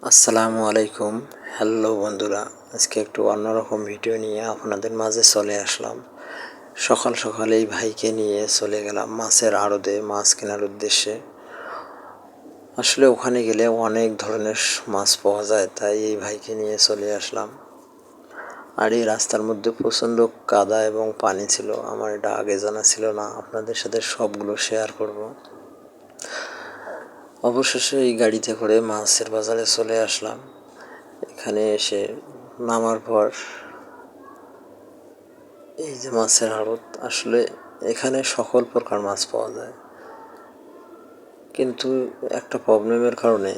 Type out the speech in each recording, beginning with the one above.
আসসালামু আলাইকুম। হ্যালো বন্ধুরা, আজকে একটু অন্যরকম ভিডিও নিয়ে আপনাদের মাঝে চলে আসলাম। সকাল সকাল এই ভাইকে নিয়ে চলে গেলাম মাছের আড়তে মাছ কেনার উদ্দেশ্যে। আসলে ওখানে গেলে অনেক ধরনের মাছ পাওয়া যায়, তাই এই ভাইকে নিয়ে চলে আসলাম। আর এই রাস্তার মধ্যে প্রচণ্ড কাদা এবং পানি ছিল, আমার এটা আগে জানা ছিল না। আপনাদের সাথে সবগুলো শেয়ার করব। অবশেষে এই গাড়িতে করে মাছের বাজারে চলে আসলাম। এখানে এসে নামার পর এই যে মাছের আড়ত, আসলে এখানে সকল প্রকার মাছ পাওয়া যায়, কিন্তু একটা প্রবলেমের কারণে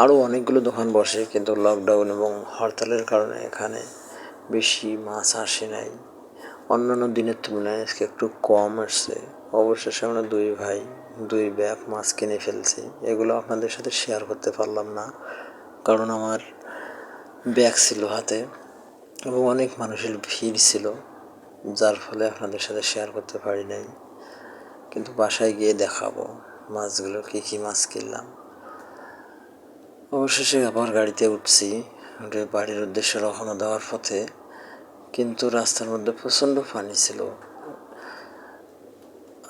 আরও অনেকগুলো দোকান বসে, কিন্তু লকডাউন এবং হরতালের কারণে এখানে বেশি মাছ আসে নাই। অন্যান্য দিনের তুলনায় আজকে একটু কম আসছে। অবশেষে আমরা দুই ভাই 2 ব্যাগ মাছ কিনে ফেলছি। এগুলো আপনাদের সাথে শেয়ার করতে পারলাম না, কারণ আমার ব্যাগ ছিল হাতে এবং অনেক মানুষের ভিড় ছিল, যার ফলে আপনাদের সাথে শেয়ার করতে পারি নাই। কিন্তু বাসায় গিয়ে দেখাবো মাছগুলো কী মাছ কিনলাম। অবশেষে আবার গাড়িতে উঠছি, উঠে বাড়ির উদ্দেশ্যে রওনা দেওয়ার পথে কিন্তু রাস্তার মধ্যে প্রচণ্ড পানি ছিল।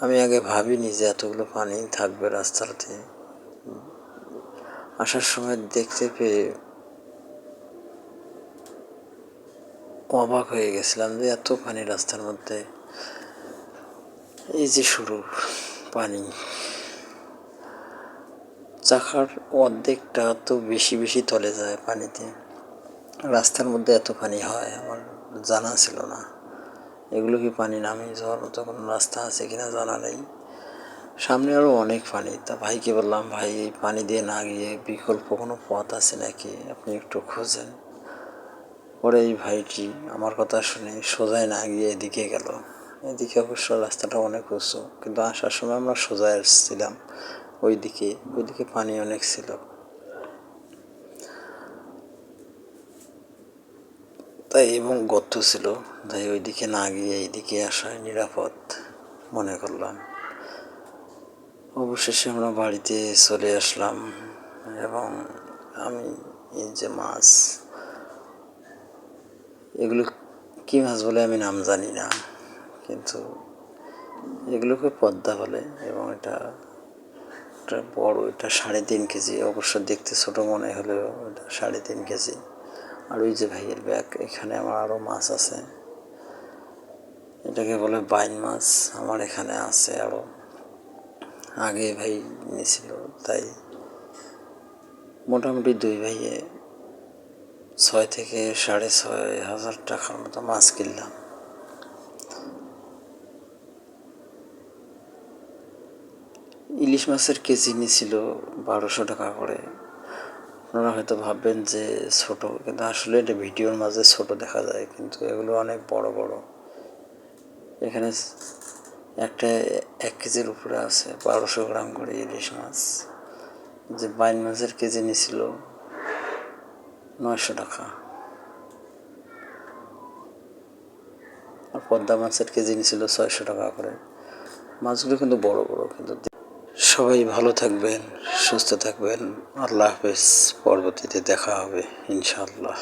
আমি আগে ভাবিনি যে এতগুলো পানি থাকবে রাস্তাতে। আসার সময় দেখতে পেয়ে অবাক হয়ে গেছিলাম যে এত পানি রাস্তার মধ্যে। এই যে শুরু পানি, চাকার অর্ধেকটা তো বেশি তলে যায় পানিতে। রাস্তার মধ্যে এত পানি হয় আমার জানা ছিল না। এগুলো কি পানি নামিয়ে যাওয়ার মতো কোনো রাস্তা আছে কিনা জানা নেই। সামনে আরও অনেক পানি। তা ভাইকে বললাম, ভাই এই পানি দিয়ে না গিয়ে বিকল্প কোনো পথ আছে নাকি, আপনি একটু খোঁজেন। পরে এই ভাইটি আমার কথা শুনে সোজায় না গিয়ে এদিকে গেল। এদিকে অবশ্য রাস্তাটা অনেক উঁচু, কিন্তু আসার সময় আমরা সোজায় আসছিলাম ওইদিকে পানি অনেক ছিল। তাই এবং গর্ত ছিল, তাই ওইদিকে না গিয়ে এইদিকে আসাই নিরাপদ মনে করলাম। অবশেষে আমরা বাড়িতে চলে আসলাম এবং আমি এই যে মাছ, এগুলো কী মাছ বলে আমি নাম জানি না, কিন্তু এগুলোকে পদ্মা বলে এবং এটা বড়, এটা 3.5 কেজি। অবশ্য দেখতে ছোট মনে হলেও এটা 3.5 কেজি। আর ওই যে ভাইয়ের ব্যাগ, এখানে আমার আরও মাছ আছে, এটাকে বলে বাইন মাছ। আমার এখানে আছে আরও, আগে ভাই নিয়েছিল। তাই মোটামুটি দুই ভাইয়ে 6 থেকে 6,500 টাকার মতো মাছ কিনলাম। ইলিশ মাছের কেজি নিয়েছিল 1200 টাকা করে। আপনারা হয়তো ভাববেন যে ছোট, কিন্তু আসলে এটা ভিডিওর মাঝে ছোট দেখা যায়, কিন্তু এগুলো অনেক বড় বড়। এখানে একটা 1 কেজির উপরে আছে, 1200 গ্রাম করে ইলিশ মাছ। যে বাইন মাছের কেজি নিয়েছিল 900 টাকা, আর পদ্মা মাছের কেজি নিয়েছিল 600 টাকা করে। মাছগুলো কিন্তু বড় বড়। কিন্তু সবাই ভালো থাকবেন, সুস্থ থাকবেন। আল্লাহ হাফেজ। পরবর্তীতে দেখা হবে ইনশাআল্লাহ।